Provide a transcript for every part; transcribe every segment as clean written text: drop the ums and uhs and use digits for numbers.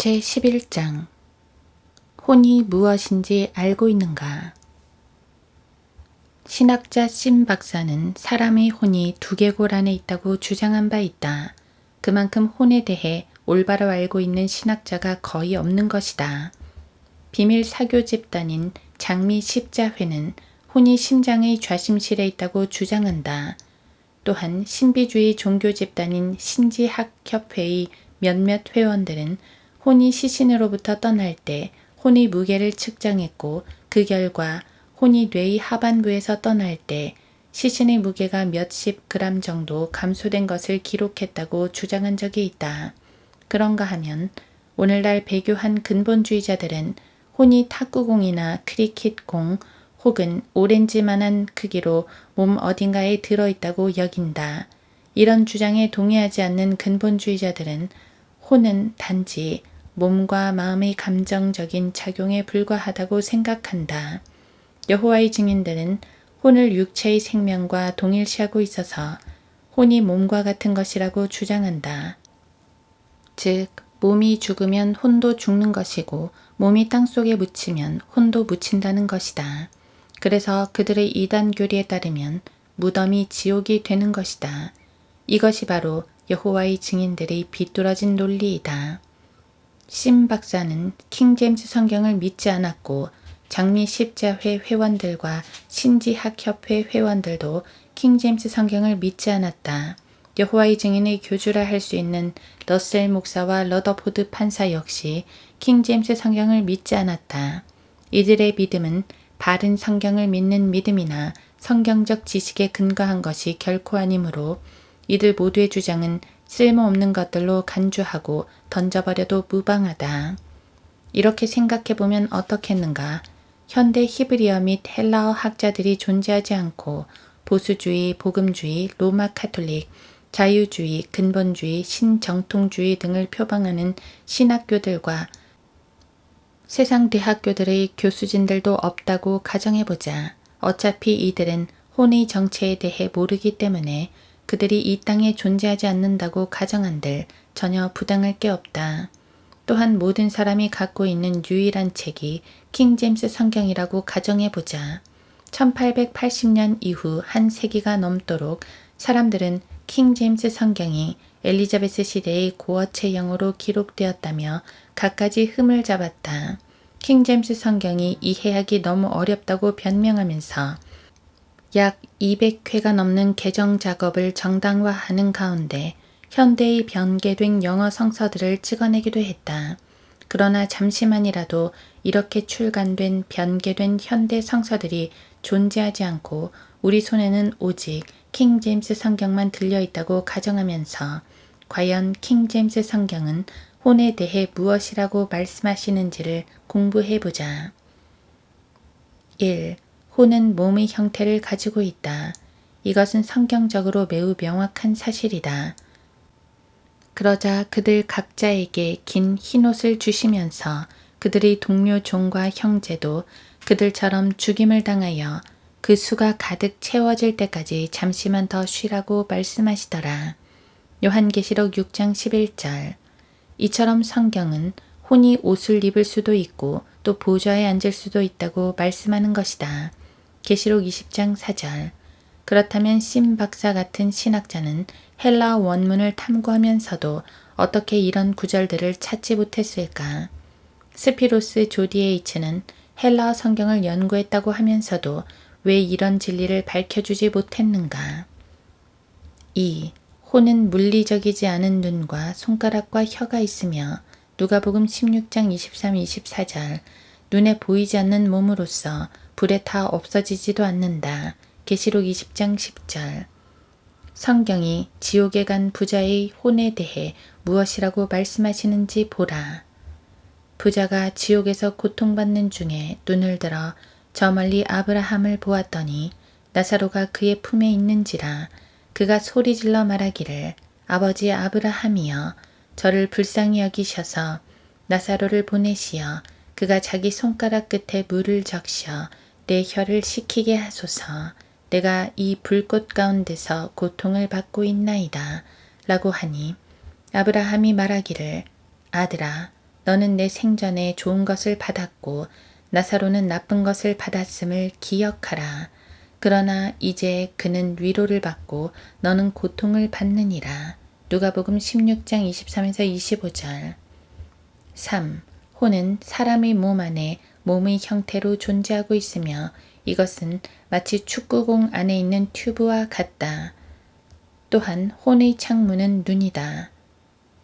제11장 혼이 무엇인지 알고 있는가? 신학자 심 박사는 사람의 혼이 두개골 안에 있다고 주장한 바 있다. 그만큼 혼에 대해 올바로 알고 있는 신학자가 거의 없는 것이다. 비밀 사교 집단인 장미 십자회는 혼이 심장의 좌심실에 있다고 주장한다. 또한 신비주의 종교 집단인 신지학협회의 몇몇 회원들은 혼이 시신으로부터 떠날 때 혼의 무게를 측정했고 그 결과 혼이 뇌의 하반부에서 떠날 때 시신의 무게가 몇십 그램 정도 감소된 것을 기록했다고 주장한 적이 있다. 그런가 하면 오늘날 배교한 근본주의자들은 혼이 탁구공이나 크리켓공 혹은 오렌지만한 크기로 몸 어딘가에 들어있다고 여긴다. 이런 주장에 동의하지 않는 근본주의자들은 혼은 단지 몸과 마음의 감정적인 작용에 불과하다고 생각한다. 여호와의 증인들은 혼을 육체의 생명과 동일시하고 있어서 혼이 몸과 같은 것이라고 주장한다. 즉, 몸이 죽으면 혼도 죽는 것이고 몸이 땅속에 묻히면 혼도 묻힌다는 것이다. 그래서 그들의 이단 교리에 따르면 무덤이 지옥이 되는 것이다. 이것이 바로 여호와의 증인들의 비뚤어진 논리이다. 심 박사는 킹제임스 성경을 믿지 않았고 장미 십자회 회원들과 신지학협회 회원들도 킹제임스 성경을 믿지 않았다. 여호와의 증인의 교주라 할 수 있는 러셀 목사와 러더포드 판사 역시 킹제임스 성경을 믿지 않았다. 이들의 믿음은 바른 성경을 믿는 믿음이나 성경적 지식에 근거한 것이 결코 아니므로 이들 모두의 주장은 쓸모없는 것들로 간주하고 던져버려도 무방하다. 이렇게 생각해보면 어떻겠는가? 현대 히브리어 및 헬라어 학자들이 존재하지 않고 보수주의, 복음주의, 로마 카톨릭, 자유주의, 근본주의, 신정통주의 등을 표방하는 신학교들과 세상 대학교들의 교수진들도 없다고 가정해보자. 어차피 이들은 혼의 정체에 대해 모르기 때문에 그들이 이 땅에 존재하지 않는다고 가정한들 전혀 부당할 게 없다. 또한 모든 사람이 갖고 있는 유일한 책이 킹제임스 성경이라고 가정해보자. 1880년 이후 한 세기가 넘도록 사람들은 킹제임스 성경이 엘리자베스 시대의 고어체 영어로 기록되었다며 갖가지 흠을 잡았다. 킹제임스 성경이 이해하기 너무 어렵다고 변명하면서 약 200회가 넘는 개정 작업을 정당화하는 가운데 현대의 변개된 영어 성서들을 찍어내기도 했다. 그러나 잠시만이라도 이렇게 출간된 변개된 현대 성서들이 존재하지 않고 우리 손에는 오직 킹제임스 성경만 들려있다고 가정하면서 과연 킹제임스 성경은 혼에 대해 무엇이라고 말씀하시는지를 공부해보자. 1. 혼은 몸의 형태를 가지고 있다. 이것은 성경적으로 매우 명확한 사실이다. 그러자 그들 각자에게 긴 흰옷을 주시면서 그들의 동료 종과 형제도 그들처럼 죽임을 당하여 그 수가 가득 채워질 때까지 잠시만 더 쉬라고 말씀하시더라. 요한계시록 6장 11절. 이처럼 성경은 혼이 옷을 입을 수도 있고 또 보좌에 앉을 수도 있다고 말씀하는 것이다. 계시록 20장 4절. 그렇다면 심 박사 같은 신학자는 헬라어 원문을 탐구하면서도 어떻게 이런 구절들을 찾지 못했을까? 스피로스 조디에이츠는 헬라어 성경을 연구했다고 하면서도 왜 이런 진리를 밝혀주지 못했는가? 2. 혼은 물리적이지 않은 눈과 손가락과 혀가 있으며 누가복음 16장 23, 24절 눈에 보이지 않는 몸으로서 불에 타 없어지지도 않는다. 계시록 20장 10절. 성경이 지옥에 간 부자의 혼에 대해 무엇이라고 말씀하시는지 보라. 부자가 지옥에서 고통받는 중에 눈을 들어 저 멀리 아브라함을 보았더니 나사로가 그의 품에 있는지라. 그가 소리질러 말하기를 아버지 아브라함이여 저를 불쌍히 여기셔서 나사로를 보내시어 그가 자기 손가락 끝에 물을 적셔 내 혀를 식히게 하소서. 내가 이 불꽃 가운데서 고통을 받고 있나이다. 라고 하니 아브라함이 말하기를 아들아 너는 내 생전에 좋은 것을 받았고 나사로는 나쁜 것을 받았음을 기억하라. 그러나 이제 그는 위로를 받고 너는 고통을 받느니라. 누가복음 16장 23에서 25절. 3. 혼은 사람의 몸 안에 몸의 형태로 존재하고 있으며 이것은 마치 축구공 안에 있는 튜브와 같다. 또한 혼의 창문은 눈이다.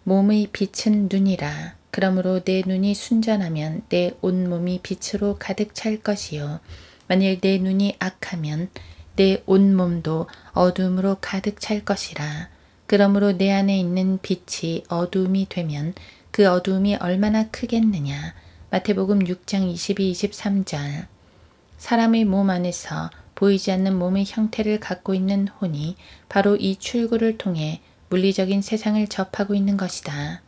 몸의 빛은 눈이라. 그러므로 내 눈이 순전하면 내 온몸이 빛으로 가득 찰 것이요. 만일 내 눈이 악하면 내 온몸도 어두움으로 가득 찰 것이라. 그러므로 내 안에 있는 빛이 어두움이 되면 그 어두움이 얼마나 크겠느냐. 마태복음 6장 22, 23절. 사람의 몸 안에서 보이지 않는 몸의 형태를 갖고 있는 혼이 바로 이 출구를 통해 물리적인 세상을 접하고 있는 것이다.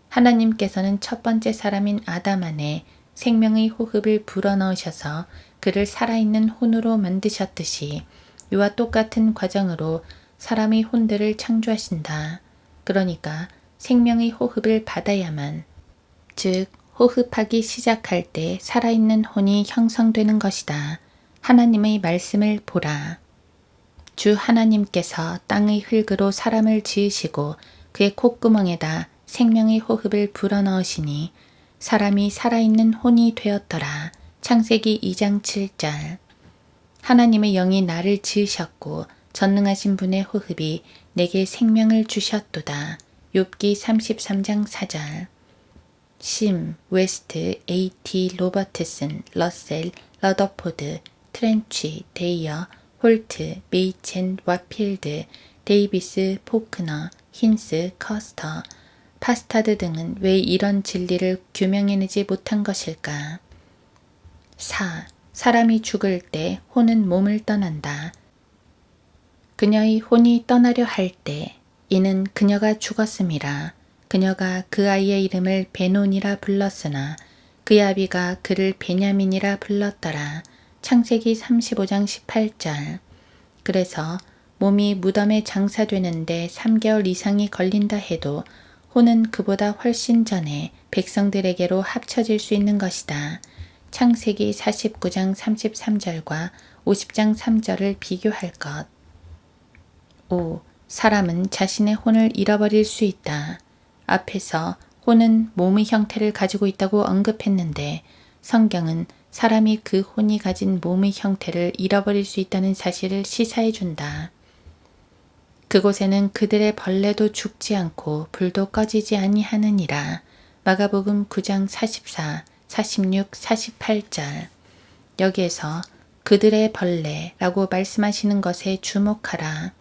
하나님께서는 첫 번째 사람인 아담 안에 생명의 호흡을 불어넣으셔서 그를 살아있는 혼으로 만드셨듯이 이와 똑같은 과정으로 사람의 혼들을 창조하신다. 그러니까 생명의 호흡을 받아야만, 즉 호흡하기 시작할 때 살아있는 혼이 형성되는 것이다. 하나님의 말씀을 보라. 주 하나님께서 땅의 흙으로 사람을 지으시고 그의 콧구멍에다 생명의 호흡을 불어넣으시니 사람이 살아있는 혼이 되었더라. 창세기 2장 7절. 하나님의 영이 나를 지으셨고 전능하신 분의 호흡이 내게 생명을 주셨도다. 욥기 33장 4절. 심, 웨스트, A.T. 로버트슨, 러셀, 러더포드, 트렌치, 데이어, 홀트, 메이첸, 와필드, 데이비스, 포크너, 힌스, 커스터, 파스타드 등은 왜 이런 진리를 규명해내지 못한 것일까? 4. 사람이 죽을 때 혼은 몸을 떠난다. 그녀의 혼이 떠나려 할 때 이는 그녀가 죽었음이라. 그녀가 그 아이의 이름을 베논이라 불렀으나 그의 아비가 그를 베냐민이라 불렀더라. 창세기 35장 18절. 그래서 몸이 무덤에 장사되는데 3개월 이상이 걸린다 해도 혼은 그보다 훨씬 전에 백성들에게로 합쳐질 수 있는 것이다. 창세기 49장 33절과 50장 3절을 비교할 것. 5. 사람은 자신의 혼을 잃어버릴 수 있다. 앞에서 혼은 몸의 형태를 가지고 있다고 언급했는데 성경은 사람이 그 혼이 가진 몸의 형태를 잃어버릴 수 있다는 사실을 시사해 준다. 그곳에는 그들의 벌레도 죽지 않고 불도 꺼지지 아니하느니라. 마가복음 9장 44, 46, 48절. 여기에서 그들의 벌레라고 말씀하시는 것에 주목하라.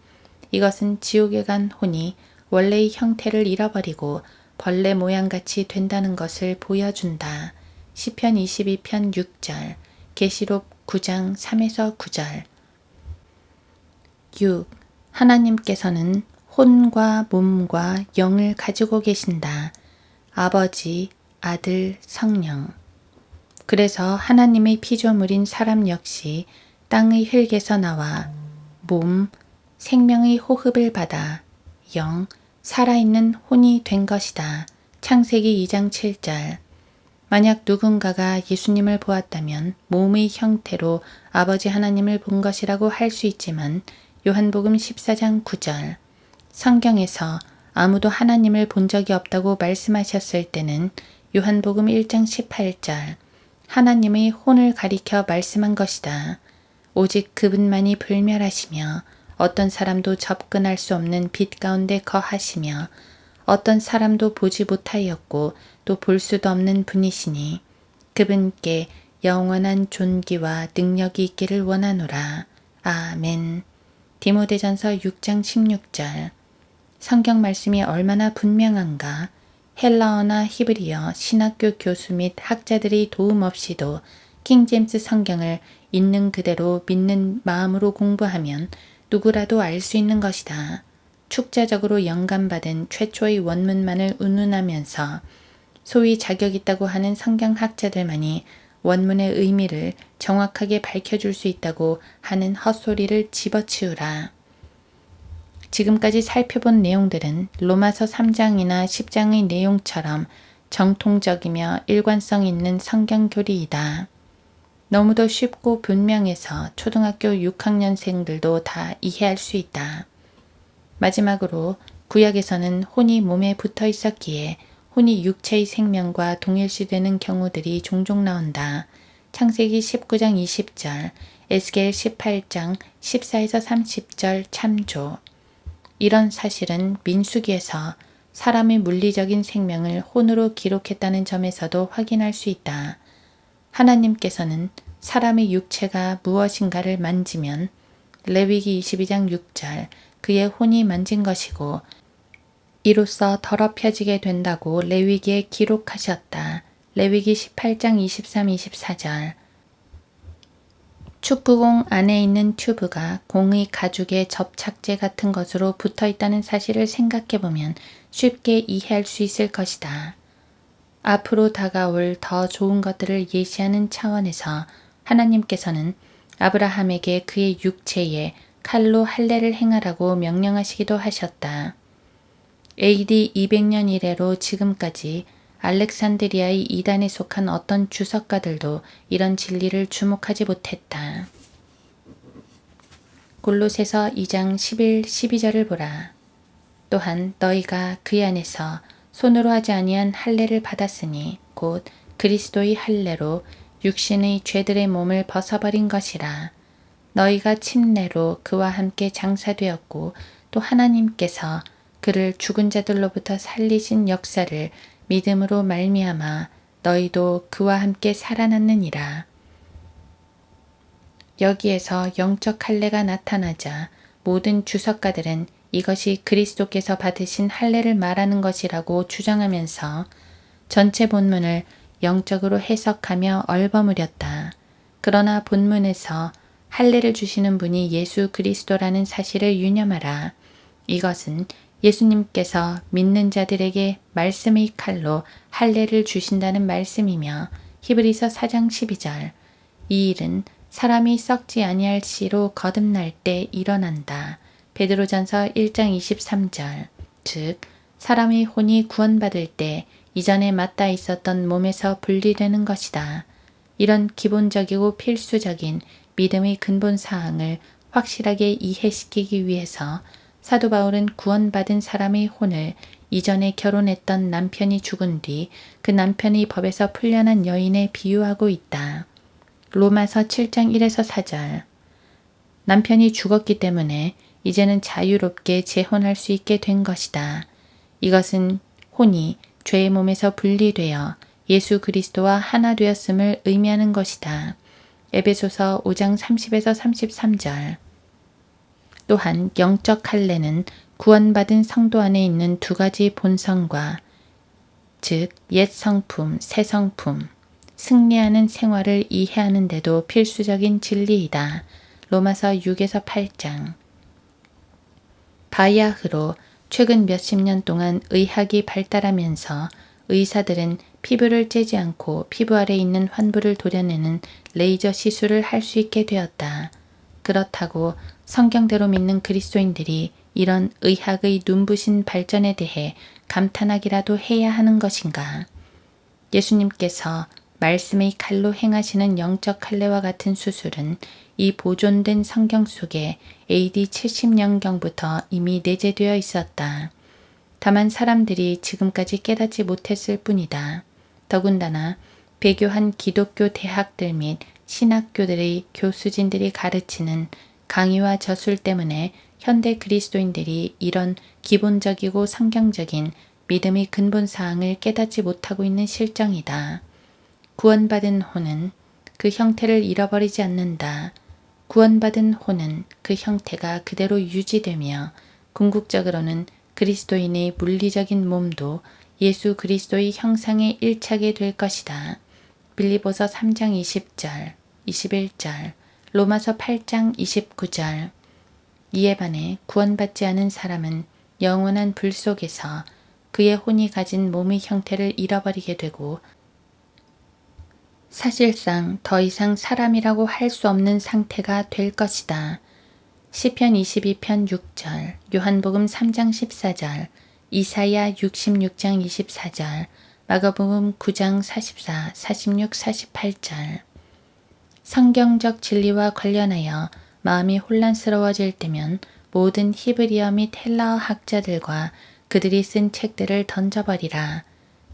이것은 지옥에 간 혼이 원래의 형태를 잃어버리고 벌레 모양같이 된다는 것을 보여준다. 시편 22편 6절, 계시록 9장 3에서 9절. 6. 하나님께서는 혼과 몸과 영을 가지고 계신다. 아버지, 아들, 성령. 그래서 하나님의 피조물인 사람 역시 땅의 흙에서 나와 몸, 생명의 호흡을 받아 영, 살아있는 혼이 된 것이다. 창세기 2장 7절. 만약 누군가가 예수님을 보았다면 몸의 형태로 아버지 하나님을 본 것이라고 할 수 있지만 요한복음 14장 9절. 성경에서 아무도 하나님을 본 적이 없다고 말씀하셨을 때는 요한복음 1장 18절. 하나님의 혼을 가리켜 말씀한 것이다. 오직 그분만이 불멸하시며 어떤 사람도 접근할 수 없는 빛 가운데 거하시며 어떤 사람도 보지 못하였고 또 볼 수도 없는 분이시니 그분께 영원한 존귀와 능력이 있기를 원하노라. 아멘. 디모데전서 6장 16절. 성경 말씀이 얼마나 분명한가. 헬라어나 히브리어 신학교 교수 및 학자들의 도움 없이도 킹제임스 성경을 있는 그대로 믿는 마음으로 공부하면 누구라도 알 수 있는 것이다. 축자적으로 영감받은 최초의 원문만을 운운하면서 소위 자격 있다고 하는 성경학자들만이 원문의 의미를 정확하게 밝혀줄 수 있다고 하는 헛소리를 집어치우라. 지금까지 살펴본 내용들은 로마서 3장이나 10장의 내용처럼 정통적이며 일관성 있는 성경 교리이다. 너무도 쉽고 분명해서 초등학교 6학년생들도 다 이해할 수 있다. 마지막으로 구약에서는 혼이 몸에 붙어 있었기에 혼이 육체의 생명과 동일시되는 경우들이 종종 나온다. 창세기 19장 20절, 에스겔 18장 14에서 30절 참조. 이런 사실은 민수기에서 사람의 물리적인 생명을 혼으로 기록했다는 점에서도 확인할 수 있다. 하나님께서는 사람의 육체가 무엇인가를 만지면 레위기 22장 6절 그의 혼이 만진 것이고 이로써 더럽혀지게 된다고 레위기에 기록하셨다. 레위기 18장 23, 24절. 축구공 안에 있는 튜브가 공의 가죽에 접착제 같은 것으로 붙어 있다는 사실을 생각해보면 쉽게 이해할 수 있을 것이다. 앞으로 다가올 더 좋은 것들을 예시하는 차원에서 하나님께서는 아브라함에게 그의 육체에 칼로 할례를 행하라고 명령하시기도 하셨다. AD 200년 이래로 지금까지 알렉산드리아의 이단에 속한 어떤 주석가들도 이런 진리를 주목하지 못했다. 골로새서 2장 11, 12절을 보라. 또한 너희가 그의 안에서 손으로 하지 아니한 할례를 받았으니 곧 그리스도의 할례로 육신의 죄들의 몸을 벗어버린 것이라. 너희가 침례로 그와 함께 장사되었고 또 하나님께서 그를 죽은 자들로부터 살리신 역사를 믿음으로 말미암아 너희도 그와 함께 살아났느니라. 여기에서 영적 할례가 나타나자 모든 주석가들은 이것이 그리스도께서 받으신 할례를 말하는 것이라고 주장하면서 전체 본문을 영적으로 해석하며 얼버무렸다. 그러나 본문에서 할례를 주시는 분이 예수 그리스도라는 사실을 유념하라. 이것은 예수님께서 믿는 자들에게 말씀의 칼로 할례를 주신다는 말씀이며 히브리서 4장 12절. 이 일은 사람이 썩지 아니할 씨로 거듭날 때 일어난다. 베드로전서 1장 23절. 즉 사람의 혼이 구원받을 때 이전에 맞닿아 있었던 몸에서 분리되는 것이다. 이런 기본적이고 필수적인 믿음의 근본 사항을 확실하게 이해시키기 위해서 사도 바울은 구원받은 사람의 혼을 이전에 결혼했던 남편이 죽은 뒤 그 남편의 법에서 풀려난 여인에 비유하고 있다. 로마서 7장 1에서 4절. 남편이 죽었기 때문에 이제는 자유롭게 재혼할 수 있게 된 것이다. 이것은 혼이 죄의 몸에서 분리되어 예수 그리스도와 하나 되었음을 의미하는 것이다. 에베소서 5장 30에서 33절. 또한 영적 할례는 구원받은 성도 안에 있는 두 가지 본성과 즉 옛 성품, 새 성품, 승리하는 생활을 이해하는 데도 필수적인 진리이다. 로마서 6에서 8장. 바야흐로 최근 몇십 년 동안 의학이 발달하면서 의사들은 피부를 째지 않고 피부 아래 있는 환부를 도려내는 레이저 시술을 할 수 있게 되었다. 그렇다고 성경대로 믿는 그리스도인들이 이런 의학의 눈부신 발전에 대해 감탄하기라도 해야 하는 것인가? 예수님께서 말씀의 칼로 행하시는 영적 할례와 같은 수술은 이 보존된 성경 속에 AD 70년경부터 이미 내재되어 있었다. 다만 사람들이 지금까지 깨닫지 못했을 뿐이다. 더군다나 배교한 기독교 대학들 및 신학교들의 교수진들이 가르치는 강의와 저술 때문에 현대 그리스도인들이 이런 기본적이고 성경적인 믿음의 근본 사항을 깨닫지 못하고 있는 실정이다. 구원받은 혼은 그 형태를 잃어버리지 않는다. 구원받은 혼은 그 형태가 그대로 유지되며 궁극적으로는 그리스도인의 물리적인 몸도 예수 그리스도의 형상에 일치하게 될 것이다. 빌립보서 3장 20절, 21절, 로마서 8장 29절. 이에 반해 구원받지 않은 사람은 영원한 불 속에서 그의 혼이 가진 몸의 형태를 잃어버리게 되고 사실상 더 이상 사람이라고 할 수 없는 상태가 될 것이다. 시편 22편 6절, 요한복음 3장 14절, 이사야 66장 24절, 마가복음 9장 44, 46, 48절. 성경적 진리와 관련하여 마음이 혼란스러워질 때면 모든 히브리어 및 헬라어 학자들과 그들이 쓴 책들을 던져버리라.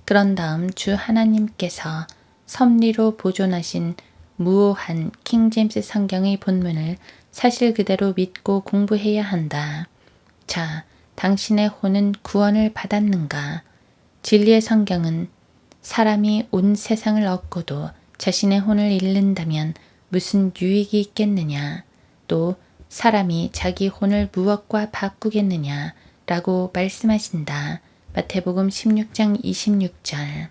그런 다음 주 하나님께서 섭리로 보존하신 무오한 킹제임스 성경의 본문을 사실 그대로 믿고 공부해야 한다. 자, 당신의 혼은 구원을 받았는가? 진리의 성경은 사람이 온 세상을 얻고도 자신의 혼을 잃는다면 무슨 유익이 있겠느냐? 또 사람이 자기 혼을 무엇과 바꾸겠느냐? 라고 말씀하신다. 마태복음 16장 26절.